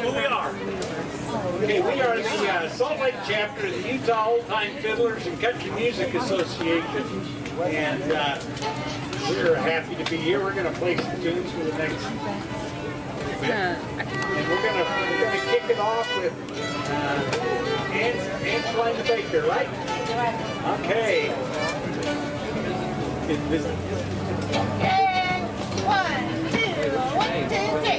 who we are. Okay, we are the Salt Lake chapter of the Utah Old Time Fiddlers and Country Music Association, and we're happy to be here. We're going to play some tunes for the next bit, and we're going to kick it off with Angeline the Baker, right? Okay. And 1, 2, 3.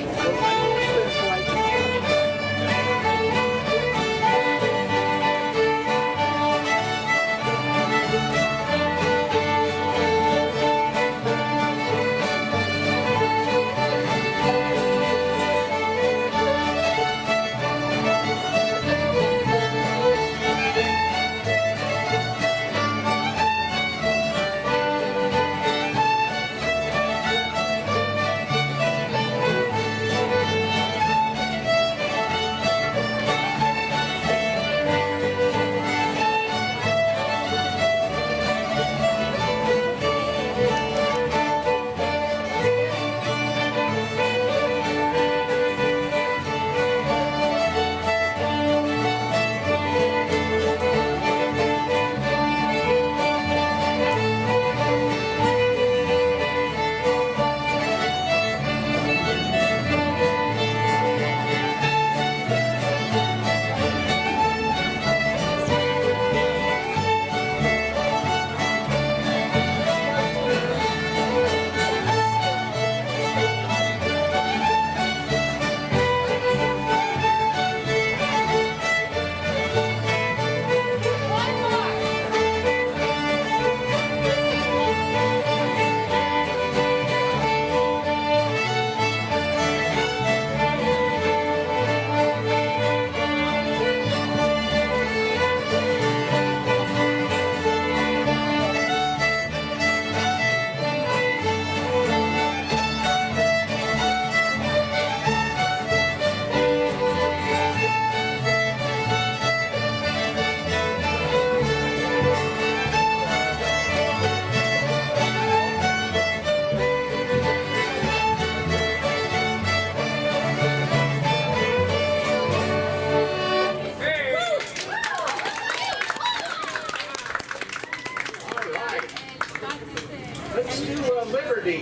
Let's do Liberty.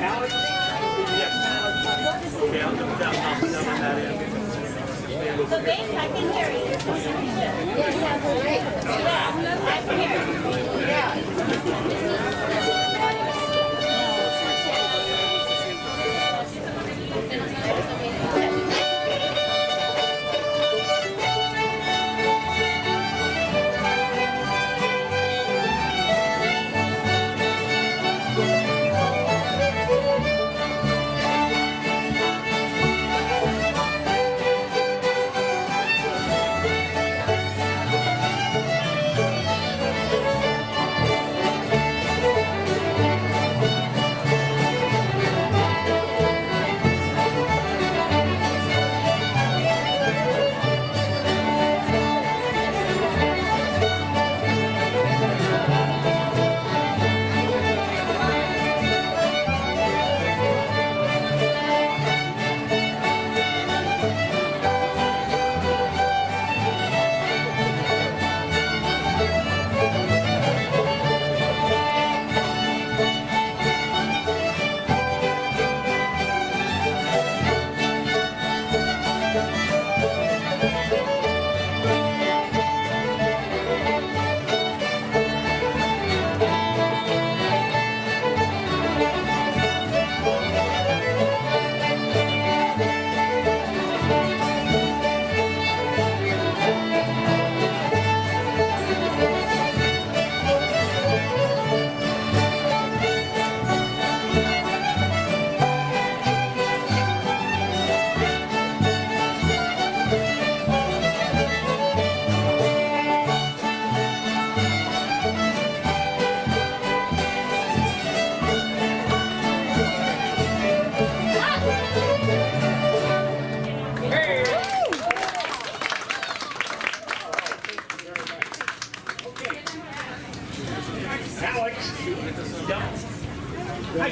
Alex? Yes. Okay, I'll put that in. The bass, I can hear you. Yeah, I can hear you. Yeah.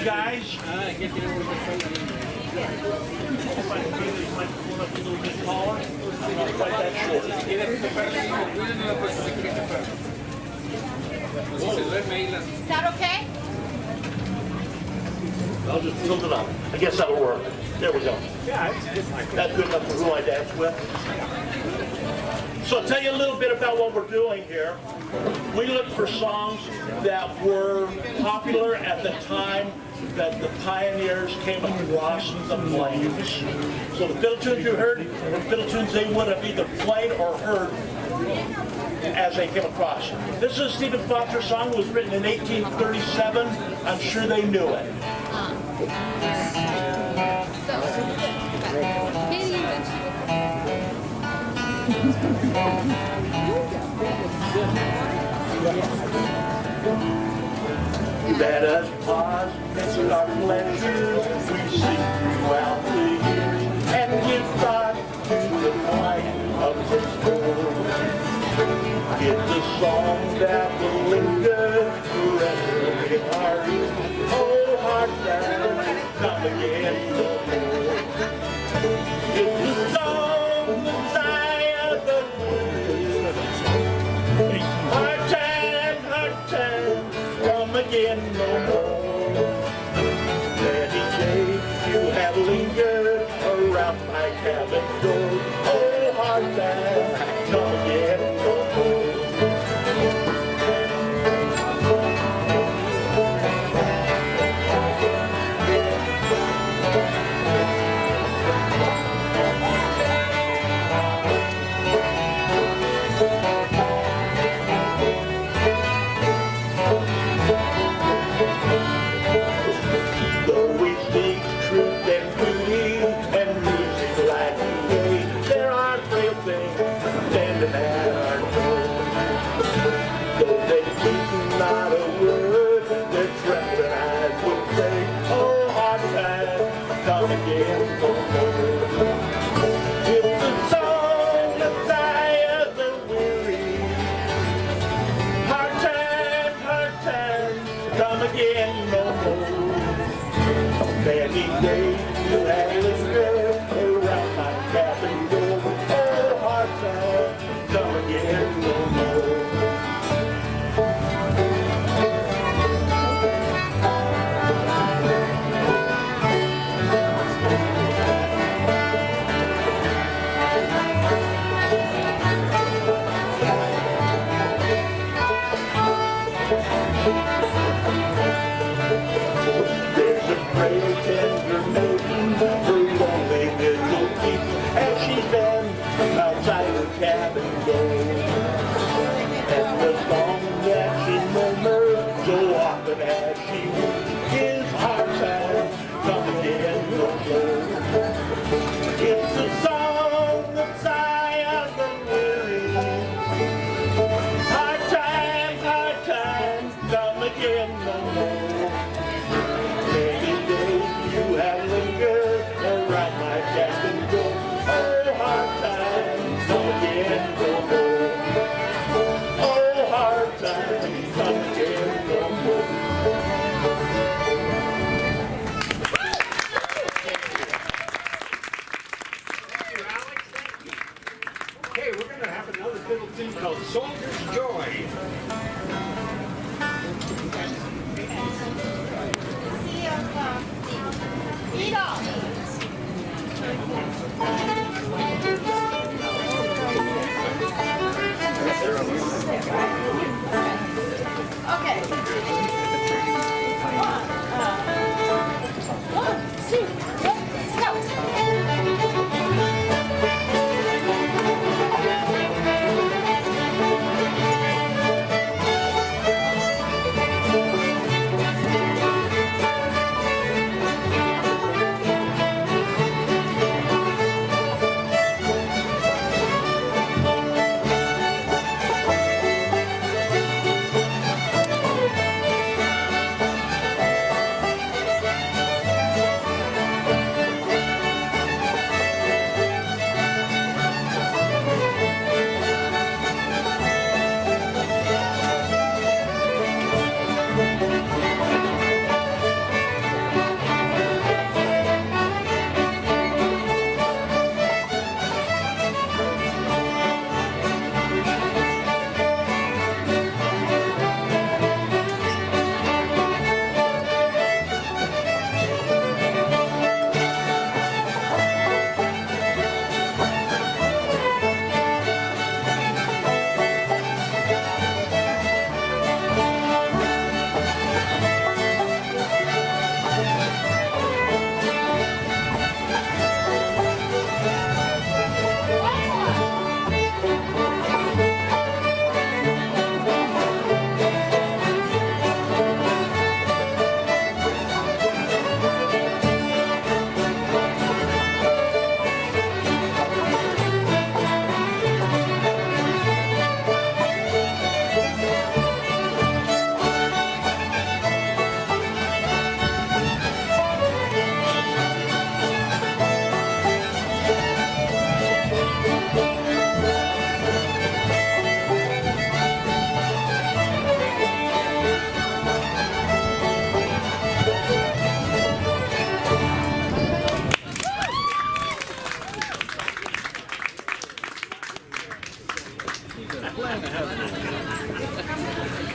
guys. Get a little bit taller. Not quite that short. Is that okay? I'll just tilt it up. I guess that'll work. There we go. Yeah, it's just like That's good enough for who I dance with. So I'll tell you a little bit about what we're doing here. We look for songs that were popular at the time that the pioneers came across the plains. So the fiddle tunes you heard were fiddle tunes they would have either played or heard as they came across. This is a Stephen Foster song. It was written in 1837. I'm sure they knew it. Let us pause, visit our pleasures we seek throughout the years, and give thought to the quiet of this world. It's a song that will linger forever in our ears. Oh, heart that come again no more. It's a song that I of the hard time, come again no more. Many days you have lingered around my cabin door. Oh, hard time, come again no more.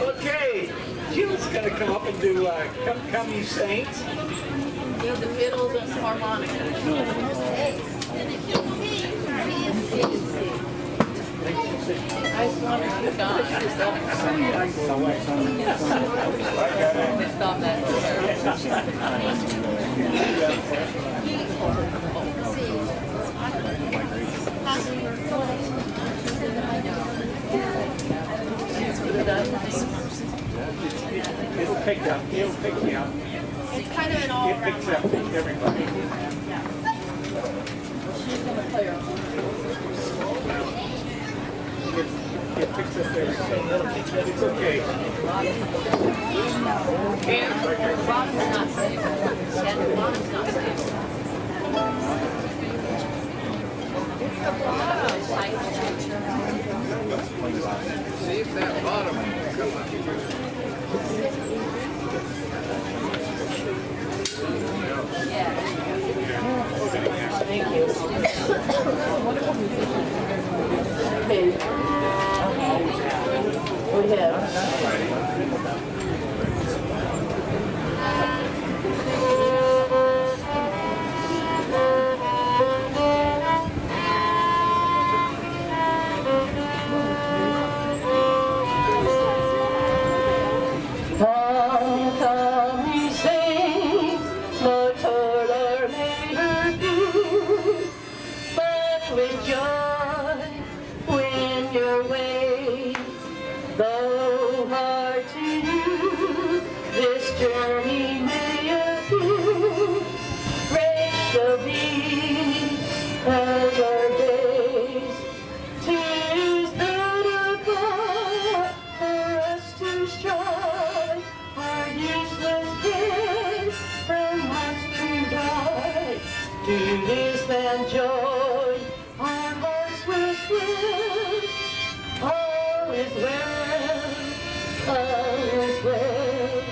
Okay, Jill's gonna come up and do Come You Saints. You know, the fiddles and harmonica. I just wanted to be gone. Stop that. It'll pick you up. It's kind of an all It picks up everybody. It picks up everybody. It's okay. The bottom's not stable. Yeah, the bottom's not stable. It's the bottom that's tight. See if that bottom will come up. Yeah. Thank you. Okay. We have. Come, come, ye saints, the toiler may hurt you, but with joy win your way. Though hard to you, this journey may appear, great shall be as our days. 'Tis better far for us to strive for useless cares, from us to die. To this than joy our hearts will spread. All is well, all is well.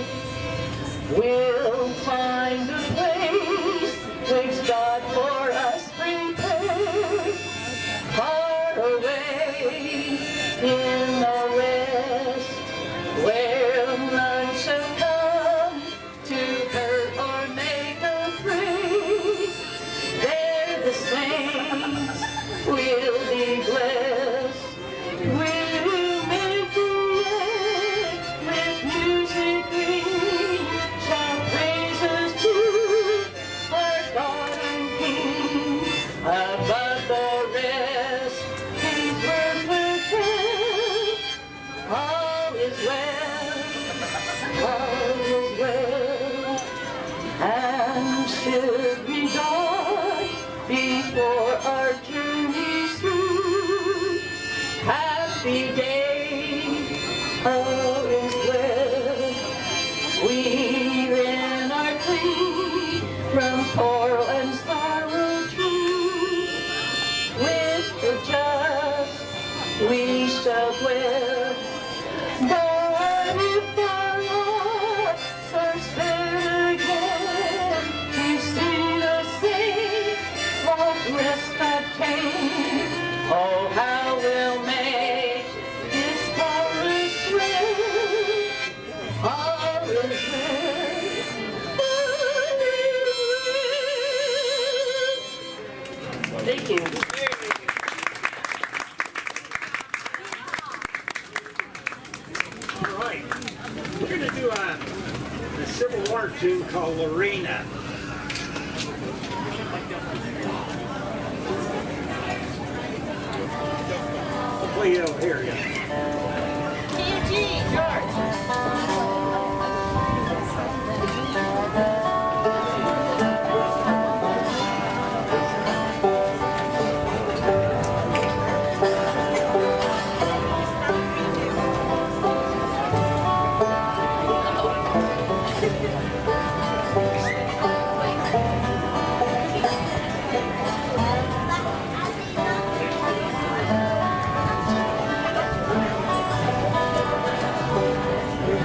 We'll find the place which God for us prepared, far away in the west, where none shall come to hurt or make afraid. There the saints will be blessed. We'll make the air with music ring, shout praises to our God and King. Above the rest, His word will tell. All is well, all is well. And should we die before our journey's through, happy day, all is well. We're in our clean from toil and sorrow true. With the just we shall dwell. But if our hearts are spared again, to see the saints long rest obtain, oh how we'll make this chorus swell. All is well, all is well. Thank you. All right. We're going to do a Civil War tune called Lorena. Hopefully you'll hear you. Eugene, George.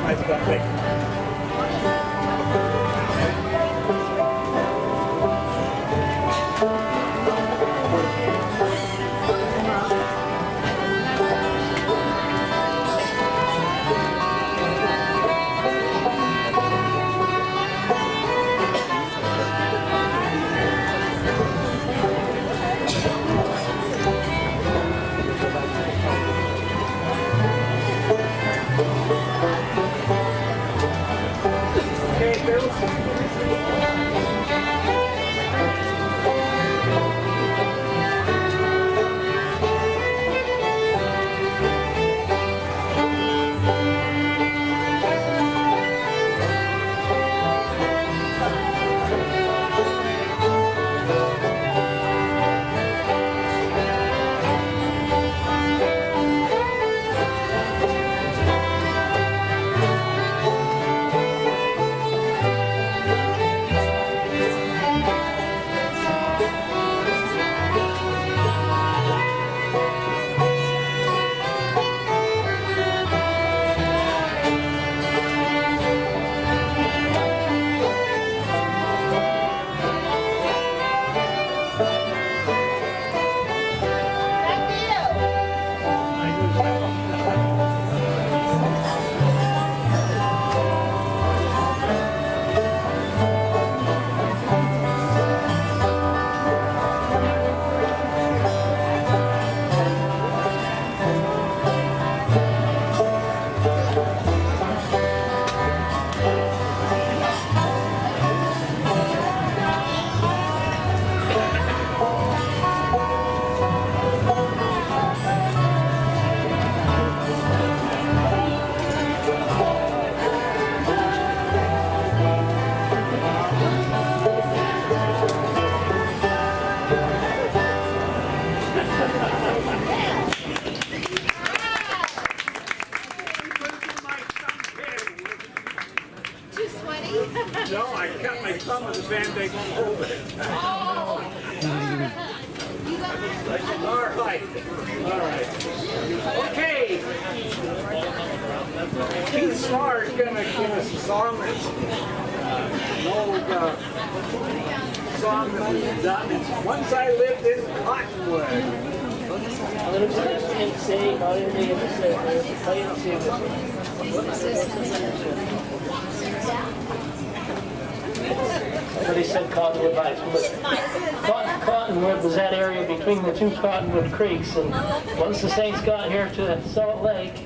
I've got it. Keith Smarr is going to give us a song that's an old song that we've done. It's Once I Lived in Cottonwood. I'm going to say, not in the play and see Somebody said Cottonwood Heights, but Cottonwood was that area between the two Cottonwood Creeks, and once the Saints got here to Salt Lake,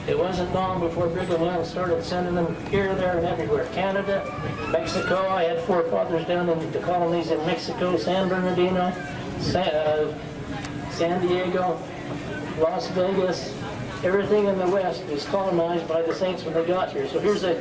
it wasn't long before Brigham Young started sending them here, there, and everywhere. Canada, Mexico. I had forefathers down in the colonies in Mexico, San Bernardino, San Diego, Las Vegas. Everything in the West was colonized by the Saints when they got here. So here's a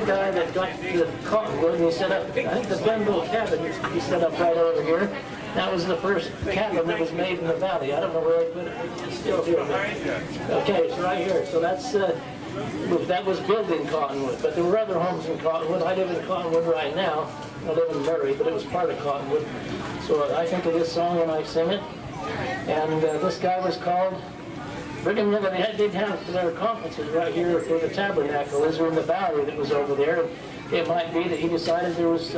guy that got to Cottonwood, and he set up, I think the Benbow cabin he set up right over here. That was the first cabin that was made in the valley. I don't know where they put it. It's still here. Okay, it's right here. So that was built in Cottonwood. But there were other homes in Cottonwood. I live in Cottonwood right now. I live in Murray, but it was part of Cottonwood. So I think of this song when I sing it. And this guy was called Brigham Young. They did have their conferences right here for the tabernacle. These were in the valley that was over there. It might be that he decided it was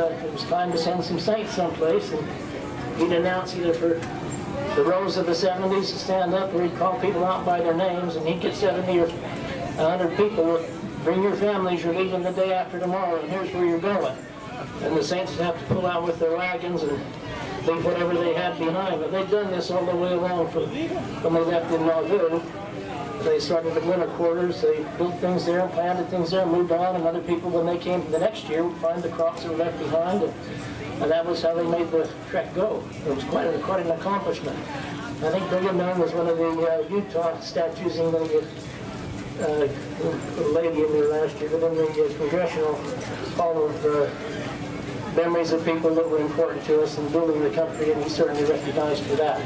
time to send some saints someplace, and he'd announce either for the rows of the 70s to stand up, or he'd call people out by their names, and he'd get 70 or 100 people. Bring your families, you're leaving the day after tomorrow, and here's where you're going. And the saints would have to pull out with their wagons and leave whatever they had behind. But they'd done this all the way along from when they left in Nauvoo. They started the winter quarters, they built things there, planted things there, moved on, and other people, when they came the next year, would find the crops that were left behind, and that was how they made the trek go. It was quite an accomplishment. I think Brigham Young was one of the Utah statues in the lady in there last year, but in the Congressional Hall of memories of people that were important to us in building the country, and he's certainly recognized for that.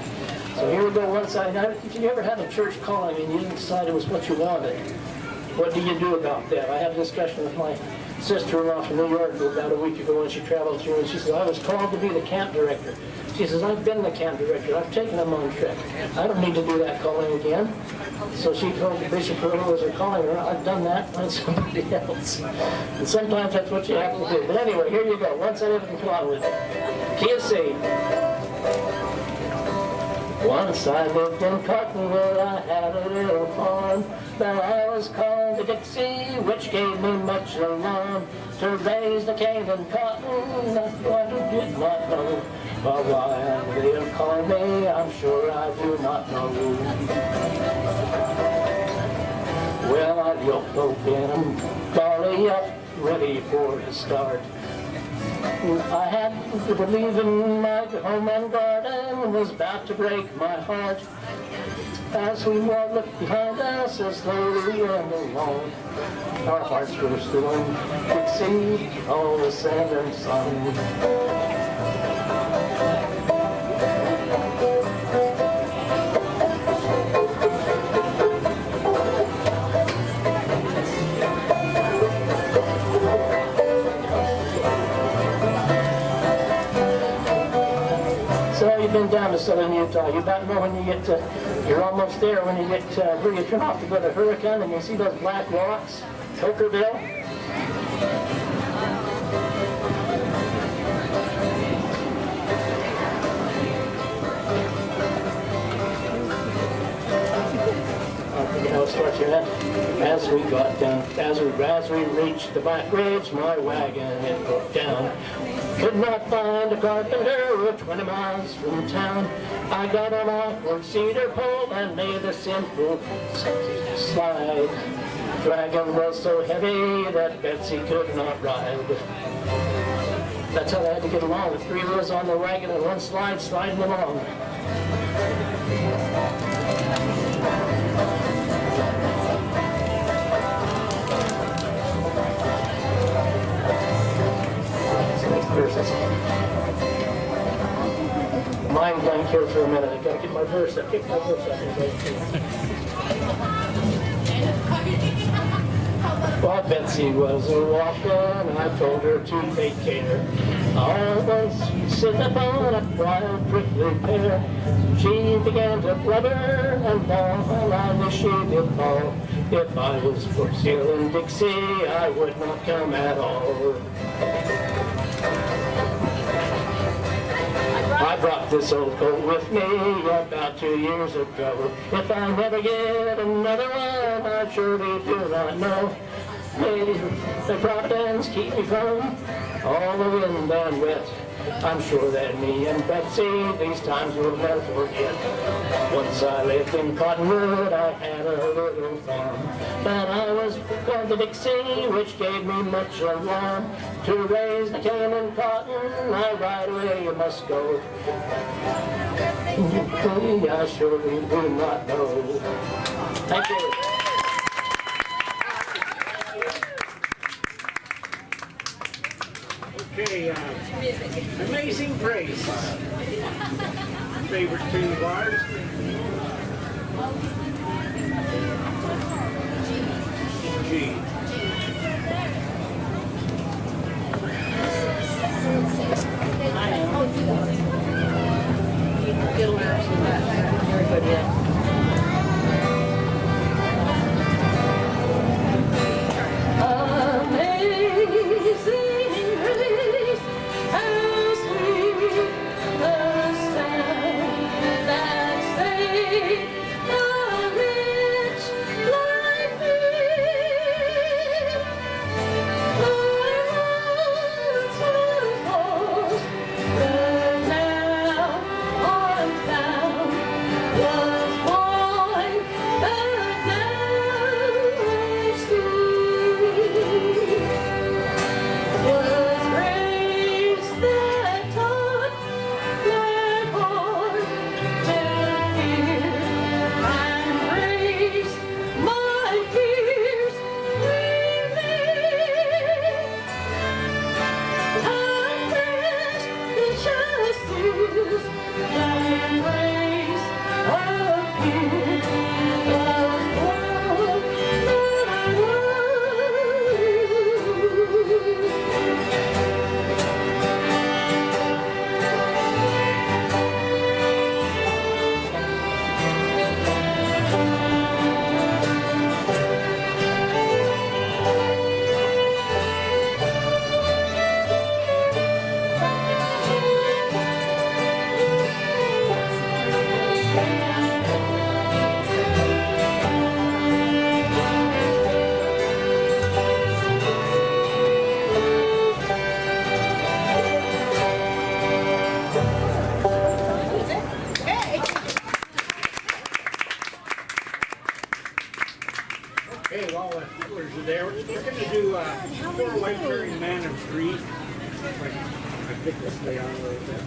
So here we go, one side. Now, if you ever had a church calling and you didn't decide it was what you wanted, what do you do about that? I had a discussion with my sister-in-law from New York about a week ago when she traveled through, and she said, I was called to be the camp director. She says, I've been the camp director. I've taken them on trip. I don't need to do that calling again. So she told the bishop who was her calling her, I've done that, find somebody else. And sometimes that's what you have to do. But anyway, here you go. Once I lived in Cottonwood. Key of C. Once I lived in Cottonwood, I had a little farm that I was called the Dixie, which gave me much alarm. To raise the cane and cotton, that's what I did not know. But why they call me, I'm sure I do not know. Well, I'd yoked open and dolly up, ready for the start. I had to believe in my home and garden, was about to break my heart. As we walked behind us, as slowly went along, our hearts were still in Dixie, all the sand and sun. Been down to southern Utah. You about know when you get to, you're almost there when you get where you turn off to go to Hurricane and you see those black rocks, Tokerville. I'll start you at. As we got down, as we reached the back ridge, my wagon it broke down. Could not find a carpenter 20 miles from town. I got an awkward cedar pole and made a simple slide. Wagon was so heavy that Betsy could not ride. That's how I had to get along, with 3 wheels on the wagon and 1 slide sliding along. Mind blank here for a minute. I gotta get my verse up. Get my verse up. While Betsy was a-walking, I told her to take care. All at once she sit upon a wild prickly pear. She began to blubber and bawl, I wish she did fall. If I was for sailing Dixie, I would not come at all. I brought this old coat with me about 2 years ago. If I never get another one, I surely do not know. Maybe the crop ends keep me from all the wind and wet. I'm sure that me and Betsy these times will never forget. Once I lived in Cottonwood, I had a little farm. But I was called the Dixie, which gave me much alarm. To raise the cane and cotton, I right away must go. I surely do not know. Thank you. Okay, Amazing Grace. Favorite tune of ours. G. Fiddlers and that. Everybody else. Okay, while the Fiddlers are there, we're going to do Poor Wayfaring Man of Grief. I think we'll stay on a little bit.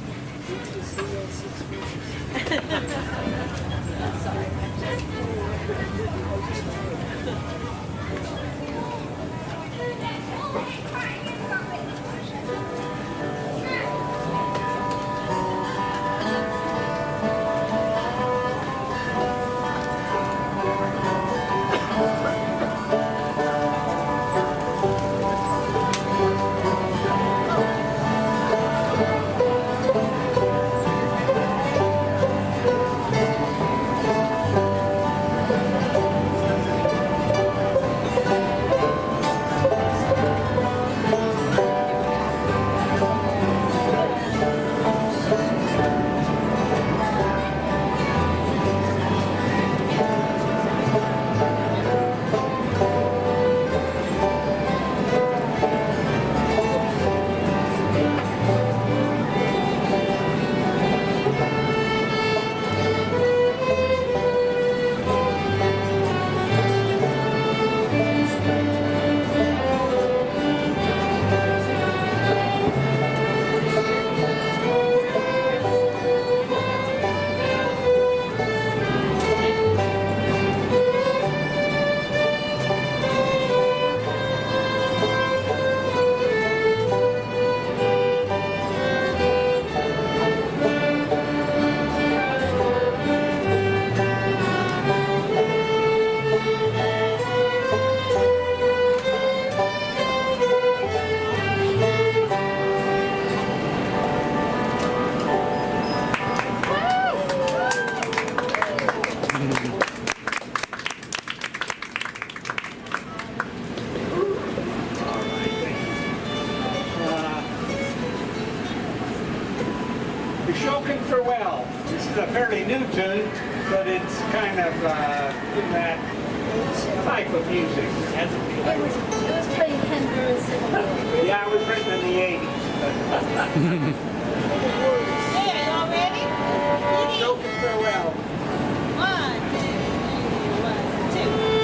that type of music. It was playing Hendrix and Yeah, it was written in the 80s. Yeah, y'all ready? Joke and farewell. 1, 2.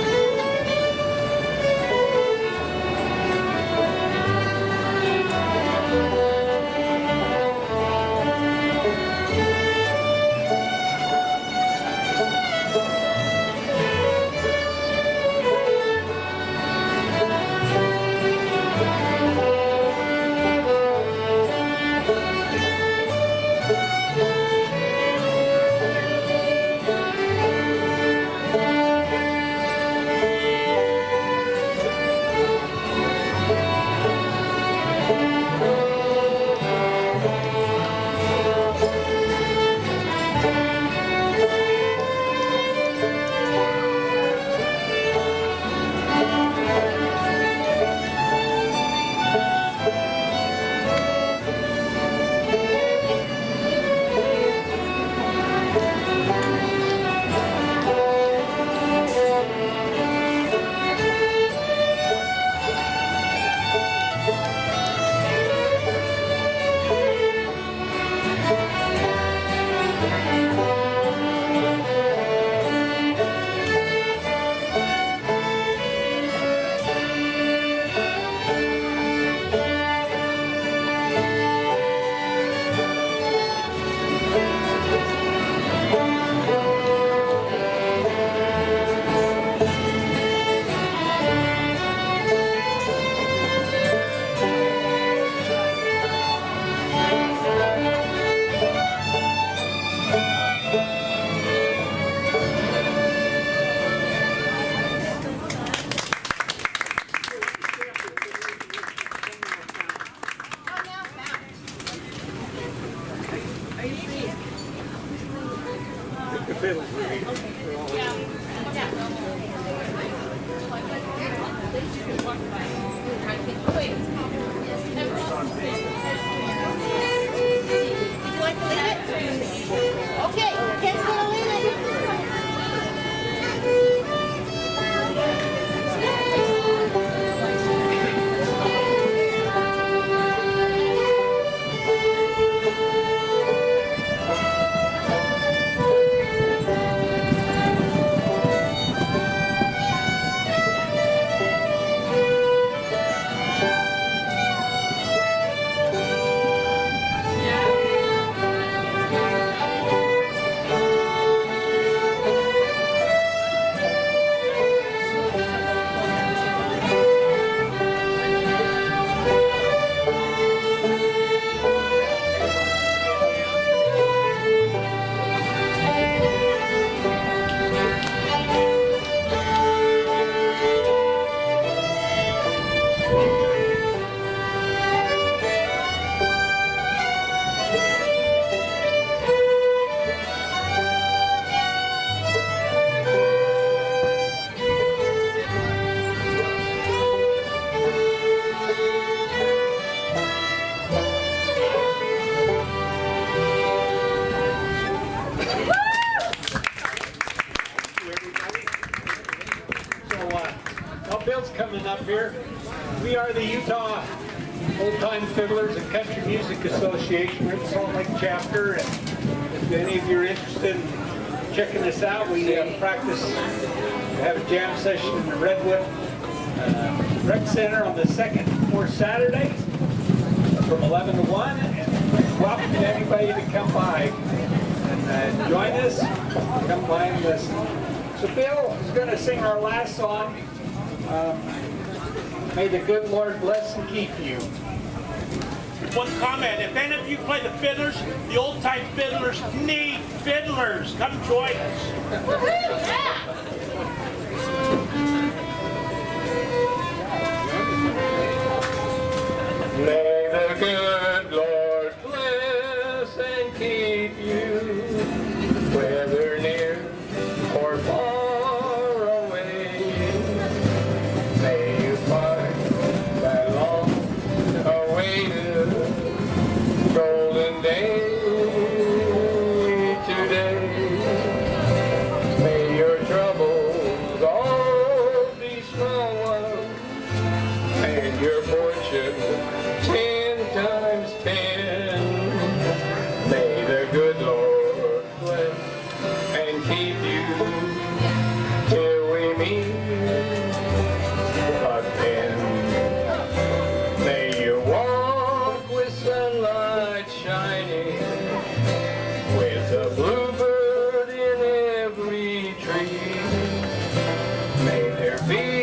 The Fiddlers were here. Would you like to lead it? Okay, Ken's gonna lead it. Bill's coming up here. We are the Utah Old Time Fiddlers and Country Music Association. We're the Salt Lake chapter, and if any of you are interested in checking us out, we practice. We have a jam session in the Redwood Rec Center on the second and fourth Saturdays from 11 to 1, and welcome to anybody to come by and join us. Come by and listen. So Bill is going to sing our last song. May the good Lord bless and keep you. One comment, if any of you play the fiddlers, the old time fiddlers need fiddlers. Come join us. May the good Lord bless and keep you, whether near or far away. May you find that long-awaited golden day today. May your feet.